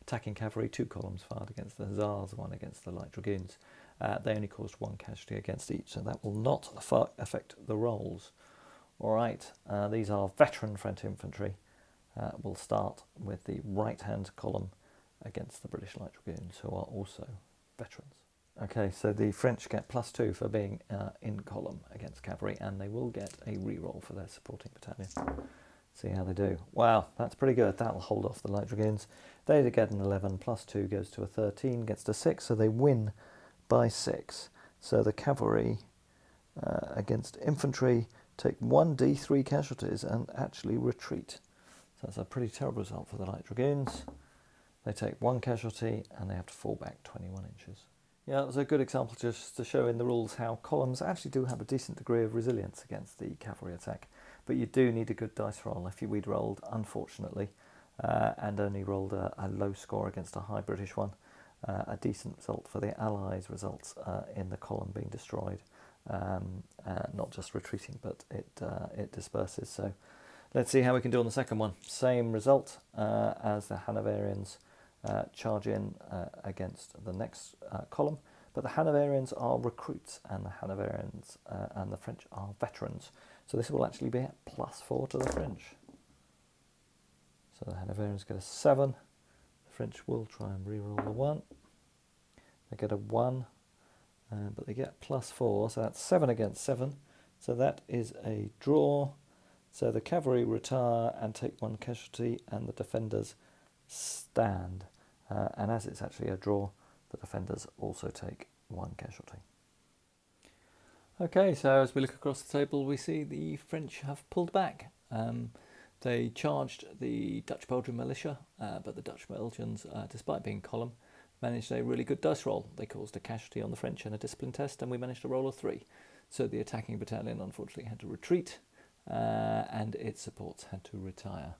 attacking cavalry, 2 columns fired against the hussars, 1 against the light dragoons. They only caused 1 casualty against each, so that will not affect the rolls. All right, these are veteran French infantry. We'll start with the right-hand column against the British light dragoons, who are also veterans. Okay, so the French get +2 for being in column against cavalry, and they will get a reroll for their supporting battalion. See how they do. Wow, that's pretty good. That'll hold off the light dragoons. They get an 11, +2 goes to a 13, gets to 6, so they win by 6. So the cavalry against infantry take 1d3 casualties and actually retreat. So that's a pretty terrible result for the light dragoons. They take 1 casualty and they have to fall back 21 inches. Yeah, that was a good example just to show in the rules how columns actually do have a decent degree of resilience against the cavalry attack. But you do need a good dice roll. If we'd rolled, unfortunately, and only rolled a low score against a high British one, a decent result for the Allies results in the column being destroyed. Not just retreating, but it disperses. So let's see how we can do on the second one. Same result as the Hanoverians charge in against the next column, but the Hanoverians are recruits and the Hanoverians and the French are veterans. So this will actually be at +4 to the French. So the Hanoverians get a 7. The French will try and reroll a 1. They get a 1, but they get +4, so that's 7 against 7. So that is a draw. So the cavalry retire and take 1 casualty, and the defenders stand. And as it's actually a draw, the defenders also take 1 casualty. Okay, so as we look across the table, we see the French have pulled back. They charged the Dutch-Belgian militia, but the Dutch-Belgians, despite being column, managed a really good dice roll. They caused a casualty on the French in a discipline test, and we managed to roll a 3. So the attacking battalion unfortunately had to retreat, and its supports had to retire.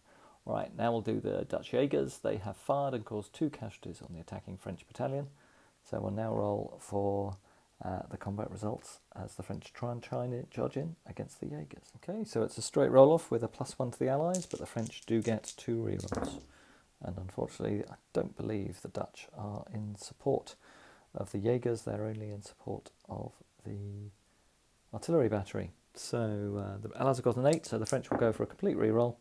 Right, now we'll do the Dutch Jaegers. They have fired and caused 2 casualties on the attacking French battalion. So we'll now roll for the combat results as the French try and charge in against the Jaegers. Okay, so it's a straight roll-off with a +1 to the Allies, but the French do get 2 rerolls. And unfortunately, I don't believe the Dutch are in support of the Jaegers. They're only in support of the artillery battery. So the Allies have got an 8, so the French will go for a complete reroll.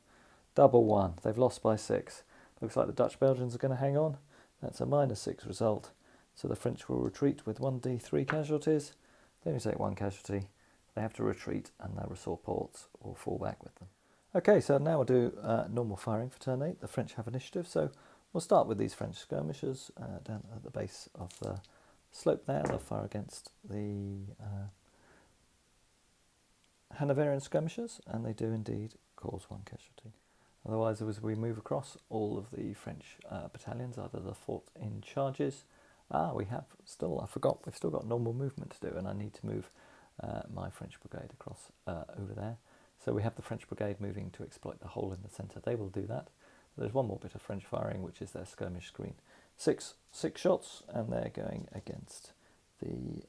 Double 1. They've lost by 6. Looks like the Dutch-Belgians are going to hang on. That's a -6 result. So the French will retreat with 1d3 casualties. They only take 1 casualty. They have to retreat, and their supports will fall back with them. Okay, so now we'll do normal firing for turn 8. The French have initiative, so we'll start with these French skirmishers down at the base of the slope there. They'll fire against the Hanoverian skirmishers, and they do indeed cause 1 casualty. Otherwise, as we move across, all of the French battalions either the fought in charges. We have still, I forgot, we've still got normal movement to do, and I need to move my French brigade across over there. So we have the French brigade moving to exploit the hole in the centre. They will do that. There's one more bit of French firing, which is their skirmish screen. Six shots, and they're going against the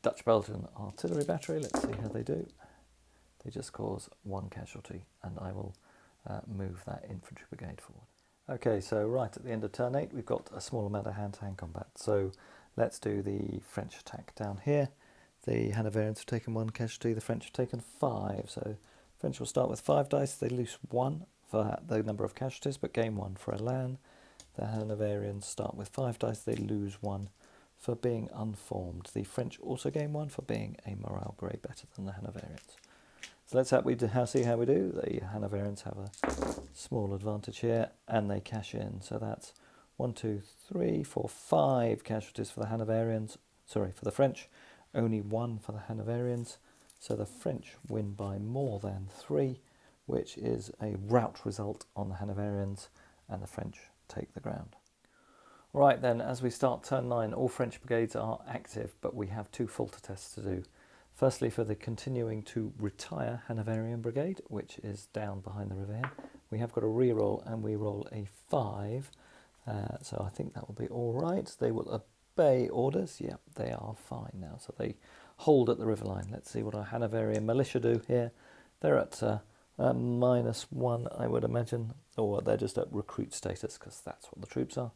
Dutch-Belgian artillery battery. Let's see how they do. They just cause 1 casualty, and I will move that infantry brigade forward. Okay, so right at the end of turn 8, we've got a small amount of hand-to-hand combat. So let's do the French attack down here. The Hanoverians have taken 1 casualty, the French have taken 5. So French will start with 5 dice, they lose 1 for the number of casualties, but gain 1 for Elan. The Hanoverians start with 5 dice, they lose 1 for being unformed. The French also gain 1 for being a morale grade better than the Hanoverians. So let's see how we do. The Hanoverians have a small advantage here, and they cash in. So that's 1, 2, 3, 4, 5 casualties for the Hanoverians. Sorry, for the French. Only 1 for the Hanoverians. So the French win by more than 3, which is a rout result on the Hanoverians, and the French take the ground. Right then, as we start turn 9, all French brigades are active, but we have 2 falter tests to do. Firstly, for the continuing to retire Hanoverian Brigade, which is down behind the river here, we have got a reroll, and we roll a 5. So I think that will be all right. They will obey orders. Yep, they are fine now. So they hold at the river line. Let's see what our Hanoverian militia do here. They're at -1, I would imagine, or they're just at recruit status because that's what the troops are.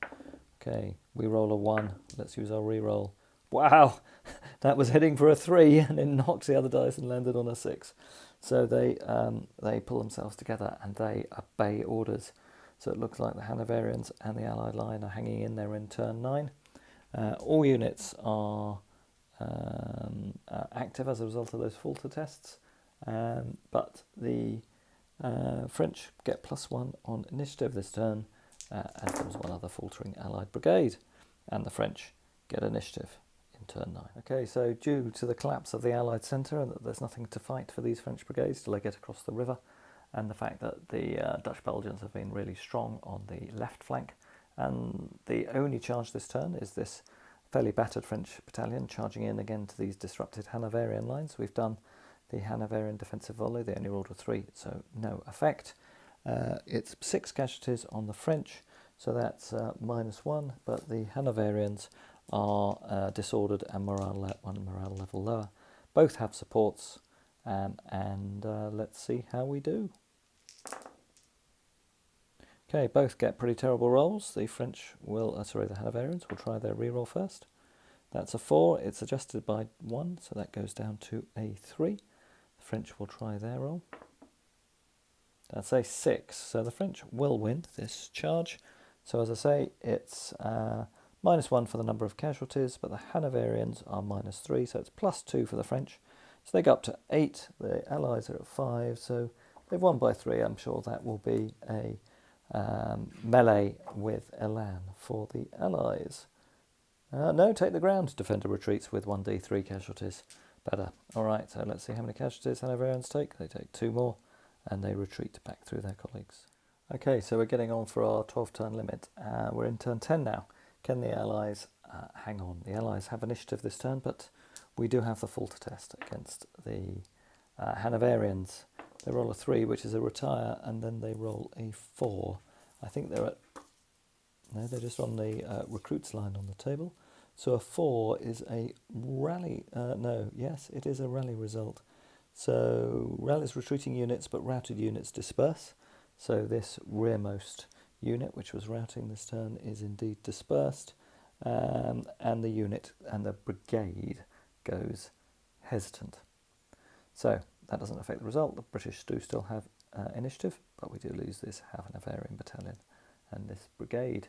Okay, we roll a 1. Let's use our reroll. Wow, that was heading for a 3 and it knocked the other dice and landed on a 6. So they pull themselves together and they obey orders. So it looks like the Hanoverians and the Allied line are hanging in there in turn 9. All units are active as a result of those falter tests, but the French get +1 on initiative this turn, and there's one other faltering Allied brigade, and the French get initiative in turn 9. Okay, so due to the collapse of the Allied centre and that there's nothing to fight for these French brigades till they get across the river, and the fact that the Dutch Belgians have been really strong on the left flank, and the only charge this turn is this fairly battered French battalion charging in again to these disrupted Hanoverian lines. We've done the Hanoverian defensive volley, they only rolled a 3, so no effect. It's 6 casualties on the French, so that's -1, but the Hanoverians are disordered and one morale level lower. Both have supports, and let's see how we do. Okay, both get pretty terrible rolls. The French will, the Hanoverians will try their reroll first. That's a 4, it's adjusted by 1, so that goes down to a 3. The French will try their roll. That's a 6, so the French will win this charge. So as I say, it's -1 for the number of casualties, but the Hanoverians are -3, so it's +2 for the French. So they go up to 8, the Allies are at 5, so they've won by 3. I'm sure that will be a melee with Elan for the Allies. No, take the ground. Defender retreats with 1d3 casualties. Better. Alright, so let's see how many casualties Hanoverians take. They take 2 more, and they retreat back through their colleagues. Okay, so we're getting on for our 12 turn limit. We're in turn 10 now. Can the Allies hang on? The Allies have initiative this turn, but we do have the falter test against the Hanoverians. They roll a 3, which is a retire, and then they roll a 4. I think they're at... No, they're just on the recruits line on the table. So a 4 is a rally... yes, it is a rally result. So rallies retreating units, but routed units disperse. So this rearmost unit, which was routing this turn, is indeed dispersed. And the unit and the brigade goes hesitant. So that doesn't affect the result. The British do still have initiative, but we do lose this Hanoverian battalion. And this brigade,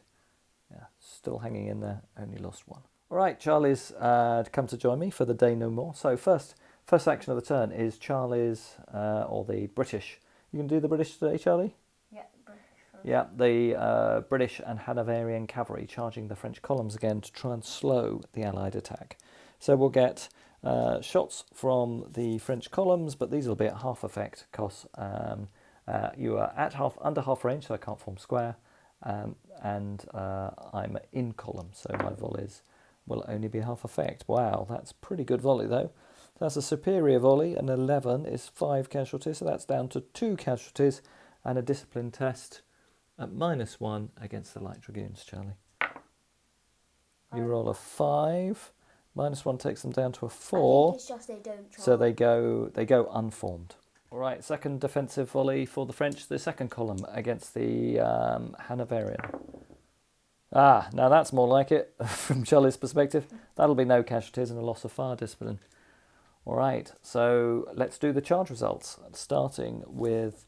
still hanging in there, only lost 1. All right, Charlie's come to join me for the day no more. So first action of the turn is Charlie's, or the British. You can do the British today, Charlie? Yeah, British. Yeah, the British and Hanoverian cavalry charging the French columns again to try and slow the Allied attack. So we'll get shots from the French columns, but these will be at half effect because you are at under half range, so I can't form square, and I'm in column, so my volleys will only be half effect. Wow, that's pretty good volley though. That's a superior volley, and 11 is 5 casualties, so that's down to 2 casualties, and a discipline test at -1 against the Light Dragoons, Charlie. You roll a 5, -1 takes them down to a 4. I think it's just they don't try. So they go unformed. All right, second defensive volley for the French, the second column against the Hanoverian. Ah, now that's more like it from Charlie's perspective. That'll be no casualties and a loss of fire discipline. All right, so let's do the charge results, starting with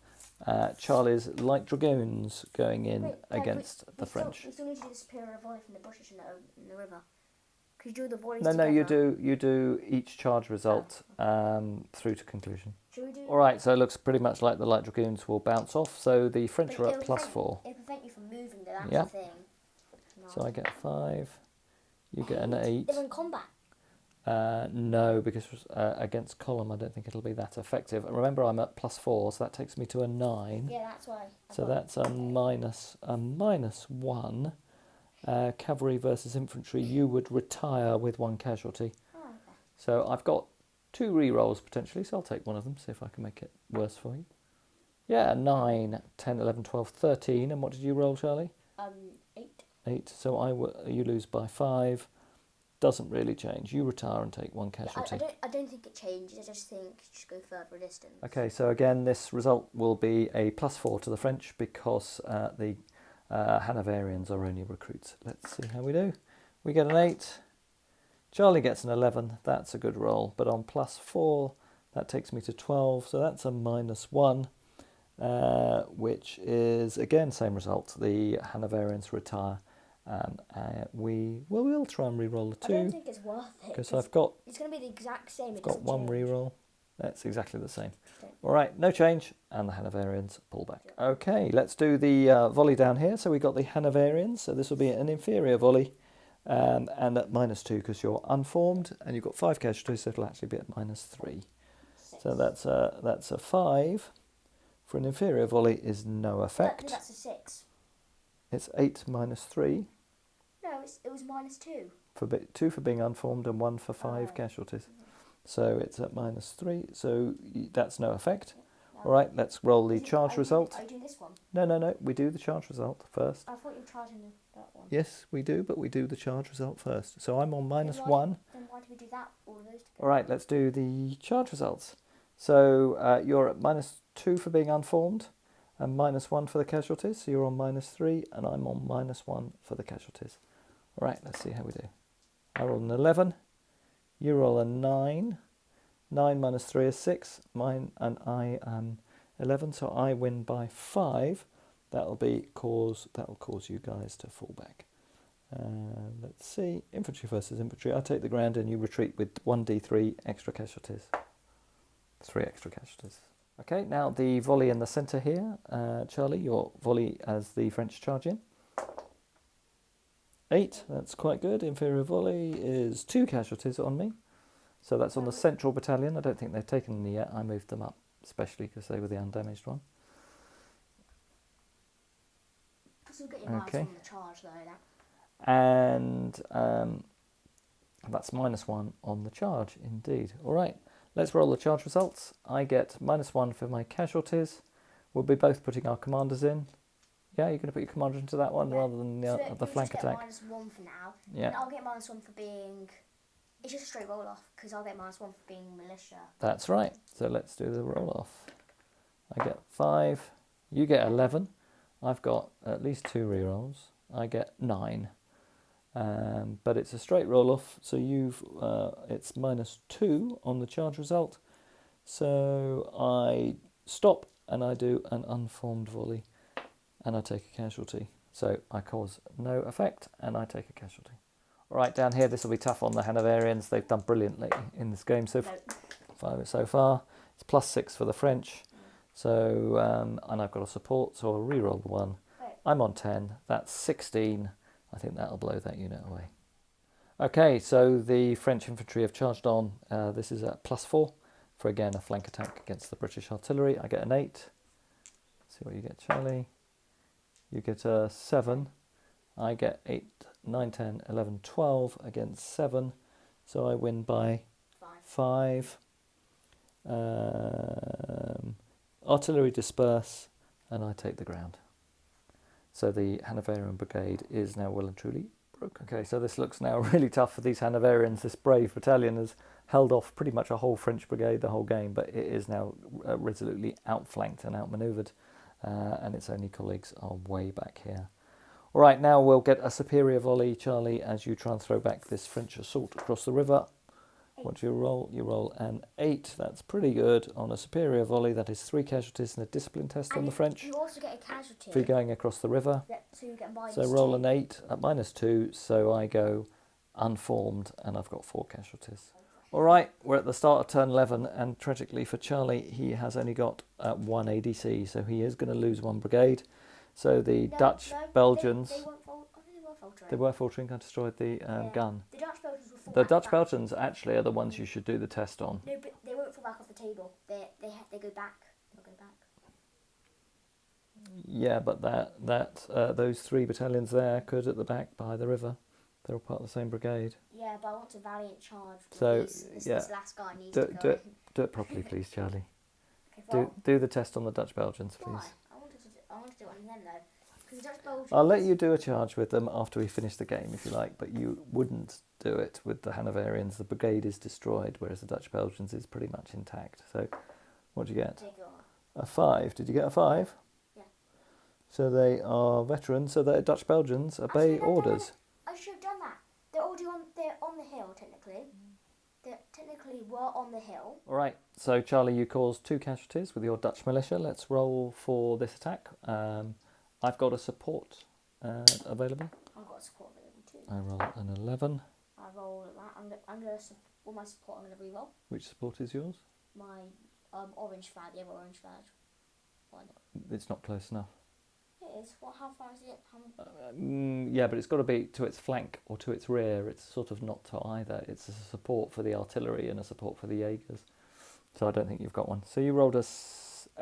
Charlie's light dragoons going in against the French. We still need to do the superior volley from the British in the river. Could you do the volleys No, together? you do each charge result through to conclusion. Should we do? All right, so it looks pretty much like the light dragoons will bounce off. So the French are at +4. It'll prevent you from moving, though. That's Yep. the thing. No. So I get 5. You get an 8. They're in combat. No, because against column, I don't think it'll be that effective. Remember, I'm at +4, so that takes me to a 9. Yeah, that's why. So that's a -1. Cavalry versus infantry, you would retire with 1 casualty. Oh, okay. So I've got 2 re-rolls potentially, so I'll take one of them, see if I can make it worse for you. Yeah, 9, 10, 11, 12, 13. And what did you roll, Charlie? 8. 8. So you lose by 5. Doesn't really change. You retire and take 1 casualty. I don't think it changes. I just think you should go further distance. Okay, so again, this result will be a +4 to the French because the Hanoverians are only recruits. Let's see how we do. We get an 8. Charlie gets an 11. That's a good roll. But on +4, that takes me to 12. So that's a -1, which is, again, same result. The Hanoverians retire. We'll try and re-roll the 2. I don't think it's worth it. Because It's going to be the exact same. I've got 1 re-roll. That's exactly the same. Okay. All right, no change, and the Hanoverians pull back. Okay, let's do the volley down here. So we got the Hanoverians. So this will be an inferior volley, and at -2 because you're unformed, and you've got 5 casualties, so it'll actually be at -3. 6. So that's a 5. For an inferior volley is no effect. That's a 6. It's 8 -3. No, it was -2. 2 for being unformed and 1 for 5 casualties. So it's at -3, so that's no effect. No. All right, let's roll the charge result. Are you doing this one? No, we do the charge result first. I thought you were charging that one. Yes, we do, but we do the charge result first. So I'm on -1. Then why do we do that, all of those together? All right, let's do the charge results. So you're at -2 for being unformed and -1 for the casualties. So you're on -3 and I'm on -1 for the casualties. All right, let's see how we do. I roll an 11. You roll a 9. 9 -3 is 6. And I am 11, so I win by 5. That'll cause you guys to fall back. Let's see. Infantry versus infantry. I take the ground and you retreat with 1d3 extra casualties. 3 extra casualties. Okay, now the volley in the centre here. Charlie, your volley as the French charge in. 8, that's quite good. Inferior volley is 2 casualties on me. So that's on the central battalion. I don't think they've taken any yet. I moved them up, especially because they were the undamaged one. Still get your marks on the charge though. And that's -1 on the charge, indeed. All right, let's roll the charge results. I get -1 for my casualties. We'll be both putting our commanders in. Yeah, you're going to put your commander into that one rather than the flank attack. -1 for now. Yeah. And I'll get -1 for being... It's just a straight roll off because I'll get -1 for being militia. That's right. So let's do the roll off. I get 5. You get 11. I've got at least 2 rerolls. I get 9. But it's a straight roll off, so it's -2 on the charge result. So I stop and I do an unformed volley and I take a casualty. So I cause no effect and I take a casualty. All right, down here, this will be tough on the Hanoverians. They've done brilliantly in this game so far. It's +6 for the French. So, and I've got a support, so I'll re-roll the 1. I'm on 10. That's 16. I think that'll blow that unit away. Okay, so the French infantry have charged on. This is at +4 for, again, a flank attack against the British artillery. I get an 8. Let's see what you get, Charlie. You get a 7. I get 8, 9, 10, 11, 12 against 7. So I win by 5. Artillery disperse, and I take the ground. So the Hanoverian Brigade is now well and truly broken. Okay, so this looks now really tough for these Hanoverians. This brave battalion has held off pretty much a whole French brigade the whole game, but it is now resolutely outflanked and outmanoeuvred, and its only colleagues are way back here. All right, now we'll get a superior volley, Charlie, as you try and throw back this French assault across the river. What do you roll? You roll an 8. That's pretty good on a superior volley. That is 3 casualties and a discipline test on the French. You also get a casualty. For going across the river. So you get minus So roll 2. an 8 at -2. So I go unformed, and I've got 4 casualties. All right, we're at the start of turn 11, and tragically for Charlie, he has only got 1 ADC, so he is going to lose 1 brigade. So the Belgians... They were faltering and destroyed the gun. The Dutch Belgians will fall The back. Dutch Belgians actually are the ones you should do the test on. No, but they won't fall back off the table. They go back. They'll go back. Yeah, but those 3 battalions there could at the back by the river. They're all part of the same brigade. Yeah, but I want a valiant charge. So this last guy needs to go. Do it properly, please, Charlie. Okay, do the test on the Dutch Belgians, please. Why? I wanted to do it on them though. I'll let you do a charge with them after we finish the game, if you like, but you wouldn't do it with the Hanoverians. The brigade is destroyed, whereas the Dutch Belgians is pretty much intact. So, what did you get? A 5. Did you get a 5? Yeah. So they are veterans, so the Dutch Belgians obey orders. I should have done that. They're on the hill, technically. They technically were on the hill. All right, so Charlie, you caused 2 casualties with your Dutch militia. Let's roll for this attack. I've got a support available. I've got a support available too. I roll an 11. I roll that. I'm gonna with my support. I'm gonna reroll. Which support is yours? My orange flag. The other orange flag. One. It's not close enough. It is. How far is it? Yeah, but it's got to be to its flank or to its rear. It's sort of not to either. It's a support for the artillery and a support for the Jaegers. So I don't think you've got one. So you rolled a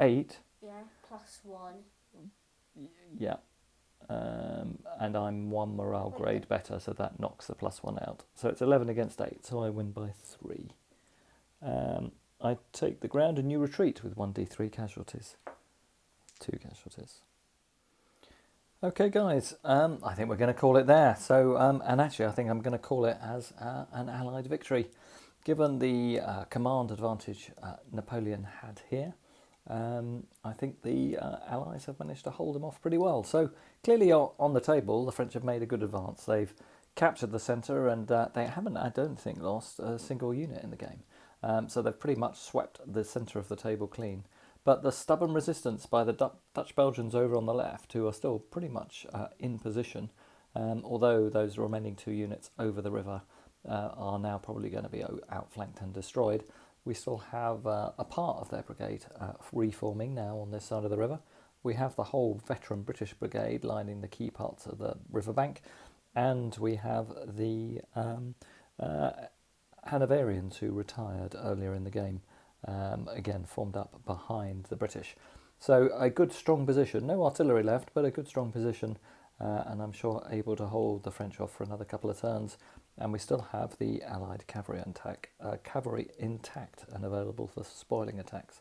8. Yeah, +1. Yeah. And I'm 1 morale grade better, so that knocks the +1 out. So it's 11 against 8, so I win by 3. I take the ground and you retreat with 1d3 casualties. 2 casualties. Okay, guys, I think we're going to call it there. So, and actually, I think I'm going to call it as an Allied victory. Given the command advantage Napoleon had here, I think the Allies have managed to hold them off pretty well. So, clearly on the table, the French have made a good advance. They've captured the centre, and they haven't, I don't think, lost a single unit in the game. So they've pretty much swept the centre of the table clean. But the stubborn resistance by the Dutch Belgians over on the left, who are still pretty much in position, although those remaining 2 units over the river are now probably going to be outflanked and destroyed, we still have a part of their brigade reforming now on this side of the river. We have the whole veteran British brigade lining the key parts of the riverbank, and we have the Hanoverians who retired earlier in the game. Again formed up behind the British. So a good strong position, no artillery left, but a good strong position, and I'm sure able to hold the French off for another couple of turns. And we still have the Allied cavalry intact and available for spoiling attacks.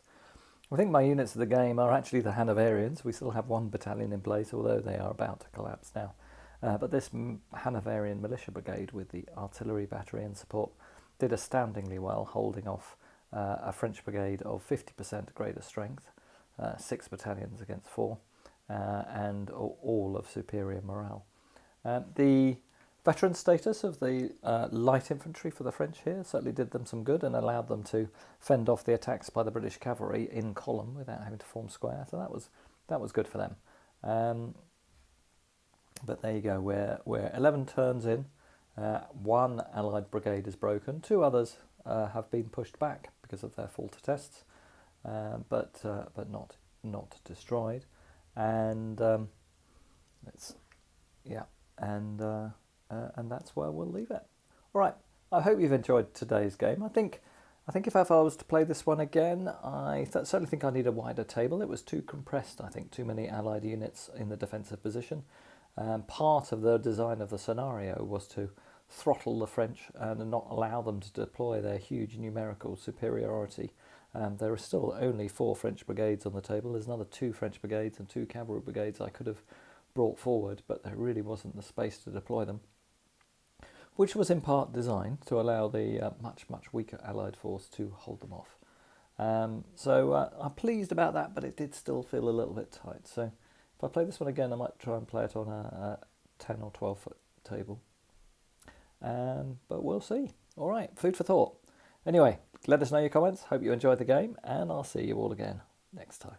I think my units of the game are actually the Hanoverians. We still have 1 battalion in place, although they are about to collapse now. But this Hanoverian militia brigade with the artillery battery and support did astoundingly well, holding off a French brigade of 50% greater strength, 6 battalions against 4, and all of superior morale. The veteran status of the light infantry for the French here certainly did them some good and allowed them to fend off the attacks by the British cavalry in column without having to form square, so that was good for them. But there you go, we're 11 turns in. 1 Allied brigade is broken, 2 others have been pushed back because of their fall to tests, but not destroyed, and and that's where we'll leave it. All right, I hope you've enjoyed today's game. I think if I was to play this one again, I certainly think I need a wider table. It was too compressed. I think too many Allied units in the defensive position. Part of the design of the scenario was to throttle the French and not allow them to deploy their huge numerical superiority. There are still only 4 French brigades on the table. There's another 2 French brigades and 2 cavalry brigades I could have brought forward, but there really wasn't the space to deploy them. which was in part designed to allow the much weaker Allied force to hold them off. So I'm pleased about that, but it did still feel a little bit tight. So if I play this one again, I might try and play it on a 10 or 12 foot table. But we'll see. All right, food for thought. Anyway, let us know your comments. Hope you enjoyed the game, and I'll see you all again next time.